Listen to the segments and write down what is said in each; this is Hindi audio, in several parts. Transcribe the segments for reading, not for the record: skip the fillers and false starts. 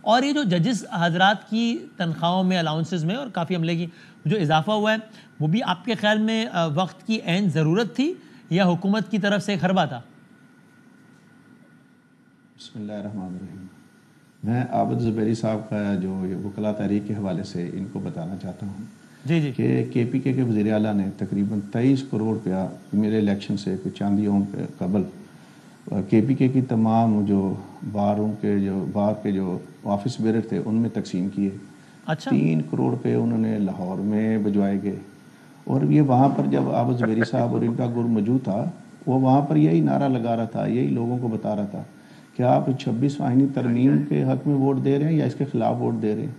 और ये जो जजेस हजरात की तनख्वाहों में, अलाउंसेस में और काफ़ी अमले की जो इजाफा हुआ है, वो भी आपके ख्याल में वक्त की ऐन ज़रूरत थी या हुकूमत की तरफ से एक हरबा था? बिस्मिल्लाहिर्रहमानिर्रहीम। मैं आबिद ज़ुबैरी साहब का जो ये वकला तहरीक के हवाले से इनको बताना चाहता हूँ जी जी कि KPK के वज़ीर आला ने तकरीबन 23 करोड़ रुपया मेरे इलेक्शन से कुछ चंद योम कबल KPK की तमाम जो बार के जो ऑफिस बेरर थे उनमें तकसीम किए। अच्छा 3 करोड़ रुपये उन्होंने लाहौर में भिजवाए गए। और ये वहाँ पर जब आबिद ज़ुबैरी साहब और इनका गुर मौजूद था, वो वहाँ पर यही नारा लगा रहा था, यही लोगों को बता रहा था कि आप 26 आईनी तरमीम के हक में वोट दे रहे हैं या इसके खिलाफ वोट दे रहे हैं।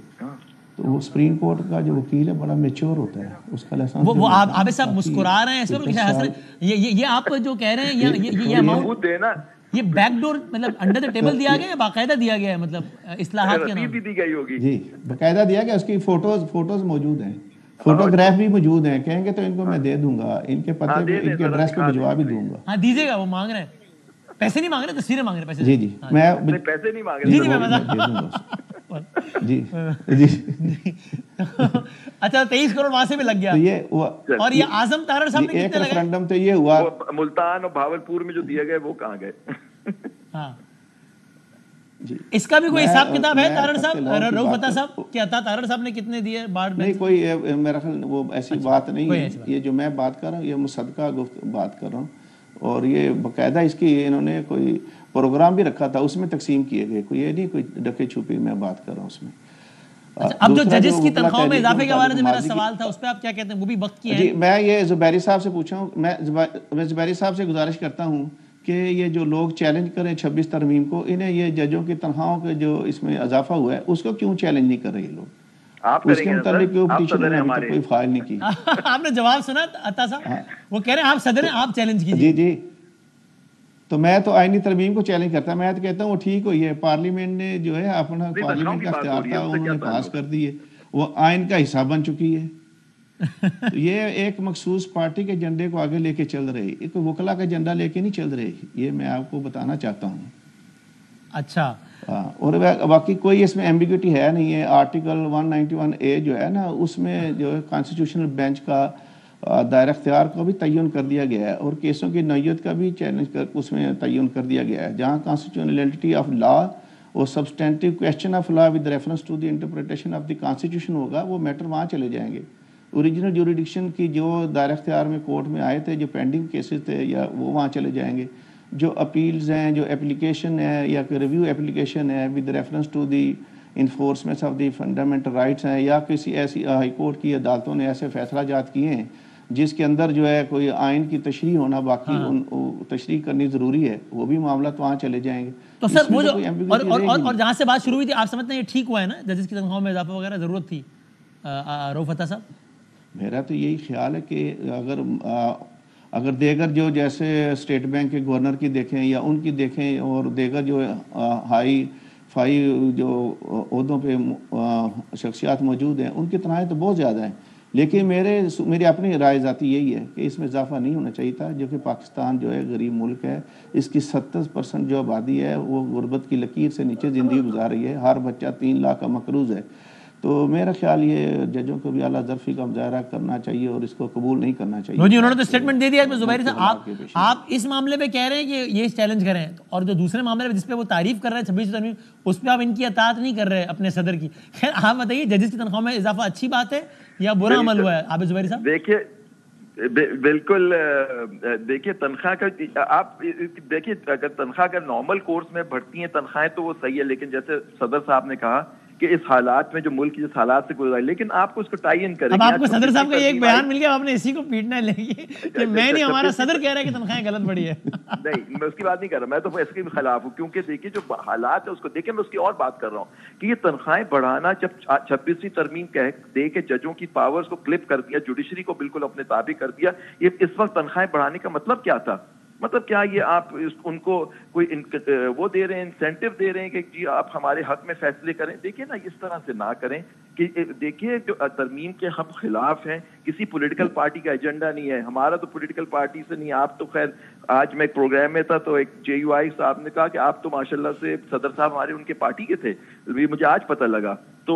तो वो सुप्रीम कोर्ट का जो वकील है बड़ा मेच्योर होता है, उसका लाइसेंस वो आप सब मुस्कुरा रहे हैं इसमें, ये आप जो कह रहे हैं ये अमाउंट देना, ये बैकडोर मतलब अंडर द टेबल दिया गया है, बाकायदा दिया गया है, मतलब इस्लाहात के नाम भी दी गई होगी जी, बाकायदा दिया गया। उसकी फोटोज मौजूद हैं, फोटोग्राफ भी मौजूद हैं। कहेंगे तो इनको मैं दे दूंगा, इनके पते पे, इनके एड्रेस पे भिजवा भी दूंगा। हाँ दीजिएगा, वो मांग रहे हैं, पैसे नहीं मांग रहे, तस्वीरें मांग रहे हैं, पैसे जी जी मैं पैसे नहीं मांग जी जी रहे, मैं दे दूंगा जी जी। अच्छा 23 करोड़ वहां से भी लग गया। तो ये और ये आजम तारड़ साहब ने एक कितने लगाए? रेफरेंडम तो ये हुआ, मुल्तान और भावलपुर में जो दिए गए वो कहाँ गए? हाँ जी। इसका भी कोई हिसाब किताब है तारड़ साहब, मैं रऊफ अता साहब, क्या था तारड़ साहब ने कितने दिए बाढ़ में? नहीं, कोई मेरा ख्याल वो ऐसी बात नहीं है। ऐसी बात। ये जो मैं बात कर रहा हूँ ये मुसद्दका बात कर रहा हूँ, और ये बाकायदा इसकी इन्होंने कोई प्रोग्राम भी रखा था, उसमें तकसीम किए गए। कोई ये नहीं कोई डके छुपी मैं बात कर रहा हूँ उसमें। अच्छा, अब जो जजेस की तनख्वाह में इजाफे के हवाले से मेरा सवाल था, उस पर आप क्या कहते हैं? वो भी वक्त की है जी। मैं ये ज़ुबैरी साहब से पूछा हूँ, मैं ज़ुबैरी साहब से गुजारिश करता हूँ कि ये जो लोग चैलेंज करें 26 तरमीम को, इन्हें ये जजों की तनख्वाहों के जो इसमें इजाफा हुआ है उसको क्यों चैलेंज नहीं कर रहे ये लोग? आप उसके मुताबिक क्यों पिटीशन में अभी तक कोई फाइल नहीं की? आपने जवाब सुना अता साहब? वो कह रहे हैं आप सदर हैं, आप चैलेंज कीजिए। जी जी। तो मैं तो आईनी तरमीम को चैलेंज करता, मैं तो कहता हूँ वो ठीक हुई है, पार्लियामेंट ने जो है अपना पार्लियामेंट का इख्तियार था उन्होंने पास कर दिए, वो आइन का हिस्सा बन चुकी है। तो ये एक मखसूस पार्टी के झंडे को आगे लेके चल रही, एक वकला का झंडा लेके नहीं चल रही, ये मैं आपको बताना चाहता हूँ। अच्छा हाँ, और बाकी कोई इसमें एम्बिग्यूटी है नहीं है। आर्टिकल 191A जो है ना, उसमें जो है कॉन्स्टिट्यूशनल बेंच का दायरा अख्तियार को भी तयन कर दिया गया है, और केसों की नौयत का भी चैलेंज कर उसमें तयन कर दिया गया है। जहाँ कॉन्स्टिट्यूशनलिटी ऑफ लॉ और substantive question of law with reference to the interpretation of the constitution होगा, वो मैटर वहाँ चले जाएंगे। ओरिजिनल ज्यूरिडिक्शन की जो दायरा अख्तियार में कोर्ट में आए थे, जो पेंडिंग केसेस थे, या वो वहाँ चले जाएंगे। जो अपील्स हैं, जो एप्लीकेशन है या रिव्यू एप्लीकेशन है with reference to the enforcement of the fundamental rights हैं, या किसी ऐसी हाई कोर्ट की अदालतों ने ऐसे फैसला जात किए हैं जिसके अंदर जो है कोई आइन की तशरीह होना बाकी, उन तशरीह करनी ज़रूरी है, वो भी मामला तो वहाँ चले जाएंगे। तो सर वो जो और जहाँ से बात शुरू हुई थी, आप समझते हैं ये ठीक हुआ है ना, जजेस की तनख्वाह में इजाफा वगैरह ज़रूरत थी? रऊफ अता साहब, मेरा तो यही ख्याल है कि अगर देगर जो जैसे स्टेट बैंक के गवर्नर की देखें या उनकी देखें, और देगर जो हाई फाई जो ओहदों पे शख्सियात मौजूद हैं, उनकी तनख्वाहें तो बहुत ज़्यादा हैं। लेकिन मेरी अपनी राय ज़ाती यही है कि इसमें इजाफा नहीं होना चाहिए था, जो कि पाकिस्तान जो है गरीब मुल्क है, इसकी 70% जो आबादी है वो गुर्बत की लकीर से नीचे ज़िंदगी गुजार रही है, हर बच्चा 3 लाख का मकरूज़ है। तो मेरा ख्याल ये जजों को भी आला ज़र्फ़ी का मुजाहरा करना चाहिए और इसको कबूल नहीं करना चाहिए। उन्होंने तो स्टेटमेंट दे दिया है ज़ुबैरी साहब। आप इस मामले पे कह रहे हैं कि ये चैलेंज करें, और जो दूसरे मामले में जिस पे वो तारीफ कर रहे हैं 26 तरमीम, उस पर आप इनकी अतात नहीं कर रहे अपने सदर की। खैर आप बताइए, जजेस की तनख्वाह में इजाफा अच्छी बात है या बुरा अमल हुआ है आबिद ज़ुबैरी साहब? देखिए बिल्कुल, देखिए तनख्वाह का आप देखिए, अगर तनख्वाह का नॉर्मल कोर्स में बढ़ती हैं तनख्वाहें तो वो सही है, लेकिन जैसे सदर साहब ने कहा कि इस हालात में जो मुल्क जिस हालात से गुजरा, लेकिन आपको उसको टाइन करेंगे। अब आपको सदर साहब का एक बयान मिल गया, आपने इसी को पीटना लेंगे कि मैं नहीं, हमारा सदर कह रहा है कि तनख्वाहें गलत बढ़ी है। नहीं, मैं उसकी बात नहीं कर रहा, मैं तो इसके भी खिलाफ हूँ, क्योंकि देखिए जो हालात है उसको देखिए, मैं उसकी और बात कर रहा हूँ कि ये तनख्वाहें बढ़ाना, जब 26वीं तरमीम कह दे के जजों की पावर्स को क्लिप कर दिया, जुडिशरी को बिल्कुल अपने ताबे कर दिया, ये इस वक्त तनख्वाहें बढ़ाने का मतलब क्या था? मतलब क्या ये आप उनको कोई वो दे रहे हैं, इंसेंटिव दे रहे हैं कि जी आप हमारे हक में फैसले करें? देखिए ना, इस तरह से ना करें। कि देखिए जो तरमीम के हम खिलाफ हैं, किसी पॉलिटिकल पार्टी का एजेंडा नहीं है, हमारा तो पॉलिटिकल पार्टी से नहीं। आप तो खैर, आज मैं एक प्रोग्राम में था तो एक JUI साहब ने कहा कि आप तो माशाल्लाह से सदर साहब हमारे उनके पार्टी के थे, ये मुझे आज पता लगा। तो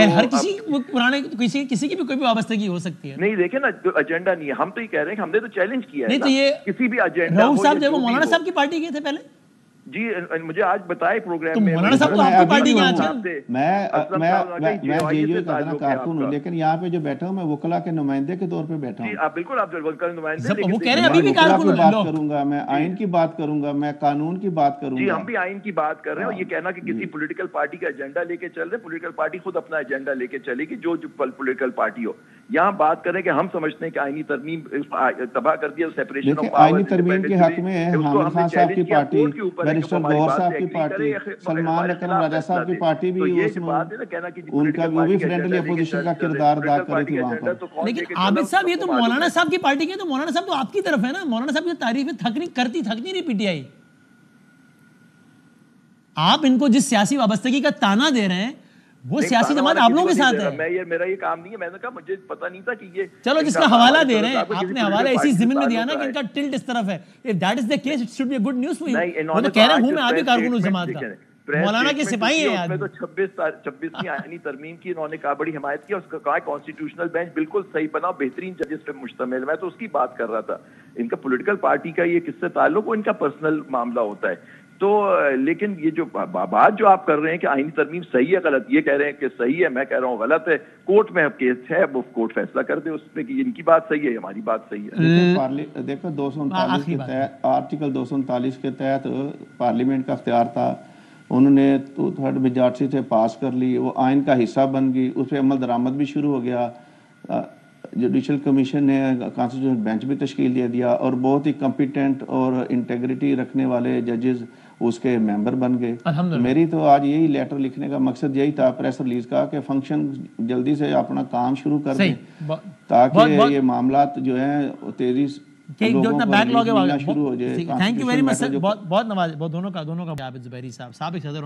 हर किसी पुराने किसी की भी कोई भी वाबस्तगी हो सकती है। नहीं देखे ना, जो एजेंडा नहीं है, हम तो ये कह रहे हैं कि हमने तो चैलेंज किया नहीं है तो ये किसी भी एजेंडा। राउत साहब जो वो मौलाना साहब की पार्टी के थे पहले जी, मुझे आज बताए प्रोग्राम तो में। मौलाना साहब तो आपकी पार्टी के आजकल। मैं JUI का कारकुन हूँ, लेकिन यहाँ पे जो बैठा हूँ मैं वकला के नुमाइंदे के तौर पे बैठा हूँ। आप बिल्कुल, आप वकला नुमाइंदे, वो कह रहे हैं अभी भी कारकुन बात करूंगा, मैं आइन की बात करूंगा, मैं कानून की बात करूंगा। जी, हम भी आइन की बात कर रहे हैं। और ये कहना कि किसी पॉलिटिकल पार्टी का एजेंडा लेके चल रहे, पॉलिटिकल पार्टी खुद अपना एजेंडा लेके चलेगी, जो पॉलिटिकल पार्टी हो। यहाँ बात करें कि हम समझते हैं कि आईनी तरमीम तबाह कर दिया, सेपरेशन ऑफ आईनी तरमीम के हक में हामिद खान साहब की पार्टी, बैरिस्टर गौहर साहब की पार्टी, सलमान अकरम राजा साहब की पार्टी भी उनका वो भी फ्रेंडली अपोजिशन का किरदार अदा करे थे वहां पर। लेकिन आबिद साहब ये तो मौलाना साहब की पार्टी के, तो मौलाना साहब तो आपकी तरफ है ना। मौलाना साहब की तारीफ थक नहीं रही PTI। आप इनको जिस सियासी वाबस्तगी का ताना दे रहे हैं वो सियासी जमात आप लोगों के साथ है। मेरा ये काम नहीं है। मैंने कहा मुझे पता नहीं था कि ये, चलो जिसका हवाला दे रहे हैं आपने, हवाला ऐसी जिम्मे में दिया ना कि इनका टिल्ट इस तरफ है। If that is the case it should be a good news for you. वो तो कह रहे हूं मैं आगे कारकुन उस जमात का, मौलाना के सिपाही हैं यार। तो 26वीं आईनी तरमीम की इन्होंने कहा, बड़ी हिमायत की। उसका कहा कॉन्स्टिट्यूशनल बेंच बिल्कुल सही बना, बेहतरीन जजेस पे मुश्तमिल। मैं तो उसकी बात कर रहा था। इनका पॉलिटिकल पार्टी का ये किससे ताल्लुक, वो इनका पर्सनल मामला होता है। तो लेकिन ये जो बात जो आप कर रहे हैं कि आईनी तरमीम सही है गलत, ये कह रहे हैं कि सही है, मैं कह रहा हूँ गलत है। कोर्ट में अब केस है, वो कोर्ट फैसला कर दे उसमें कि इनकी बात सही है, हमारी बात सही है। देखो 239 के तहत, आर्टिकल 239 के तहत पार्लियामेंट का अख्तियार था, उन्होंने तो थर्ड मेजॉरिटी से पास कर ली, वो आइन का हिस्सा बन गई, उस पर अमल दरामद भी शुरू हो गया। जुडिशल कमीशन ने कॉन्स्टिट्यूशनल बेंच भी तश्कील दे दिया और बहुत ही कॉम्पिटेंट और इंटेग्रिटी रखने वाले जजेस उसके मेंबर बन गए। तो मेरी तो आज यही लेटर लिखने का मकसद यही था, प्रेस रिलीज का, कि फंक्शन जल्दी से अपना काम शुरू कर दें ताकि ये मामला जो है तेजी बैकलॉग शुरू हो जाए। Thank you very much sir, बहुत नवाज, बहुत दोनों का आबिद ज़ुबैरी साहब।